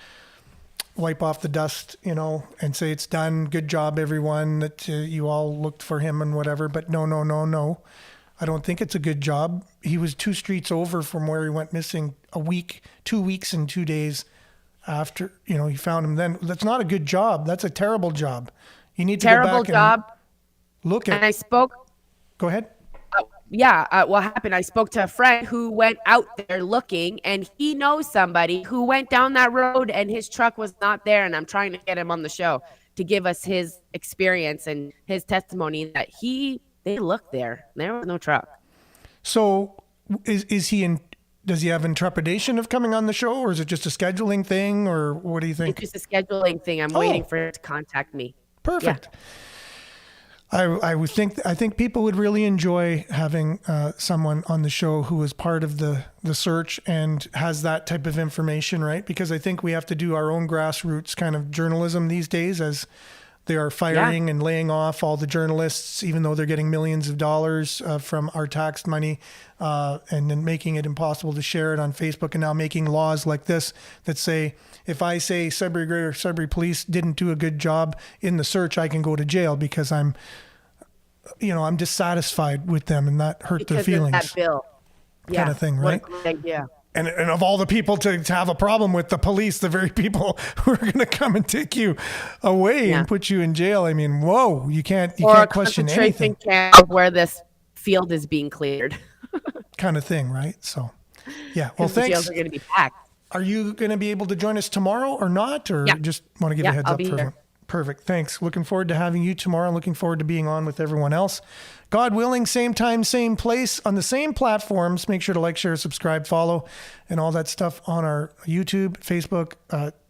wipe off the dust, and say it's done. Good job, everyone, that you all looked for him and whatever. But no. I don't think it's a good job. He was 2 streets over from where he went missing 2 weeks and 2 days after, he found him then. That's not a good job. That's a terrible job. You need to Terrible go back job. and look And at... I spoke. Go ahead. What happened? I spoke to a friend who went out there looking, and he knows somebody who went down that road and his truck was not there. And I'm trying to get him on the show to give us his experience and his testimony that they looked there. There was no truck. So is he in... Does he have intrepidation of coming on the show, or is it just a scheduling thing, or what do you think? It's just a scheduling thing. I'm waiting for him to contact me. Perfect. Yeah. I think people would really enjoy having someone on the show who is part of the search and has that type of information, right? Because I think we have to do our own grassroots kind of journalism these days as They are firing and laying off all the journalists, even though they're getting millions of dollars from our tax money, and then making it impossible to share it on Facebook, and now making laws like this that say, if I say Sudbury Greater Sudbury Police didn't do a good job in the search, I can go to jail because I'm dissatisfied with them, and that hurt their feelings. Of that bill. Kind of thing, right? Yeah. And of all the people to have a problem with, the police, the very people who are going to come and take you away and put you in jail. I mean, whoa, you can't question anything. Camp where this field is being cleared. Kind of thing, right? So, yeah. Well, thanks. The jails are going to be packed. Are you going to be able to join us tomorrow or not? Or just want to give a heads up for everyone? Perfect. Thanks. Looking forward to having you tomorrow. Looking forward to being on with everyone else. God willing, same time, same place on the same platforms. Make sure to like, share, subscribe, follow, and all that stuff on our YouTube, Facebook,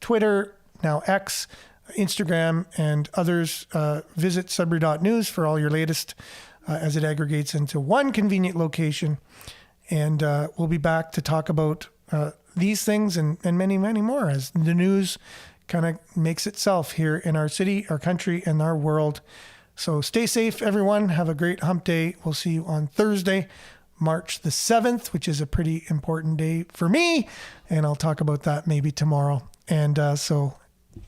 Twitter, now X, Instagram, and others. Visit Sudbury.news for all your latest as it aggregates into one convenient location. And we'll be back to talk about these things and many, many more as the news kind of makes itself here in our city, our country, and our world. So stay safe, everyone. Have a great hump day. We'll see you on Thursday, March the 7th, which is a pretty important day for me. And I'll talk about that maybe tomorrow. And so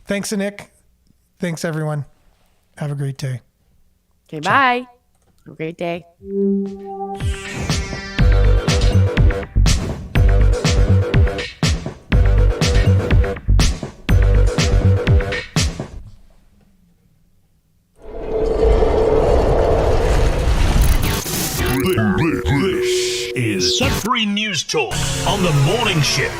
thanks, Nick. Thanks, everyone. Have a great day. Okay, bye. Have a great day. This is Sudbury News Talk on the morning shift.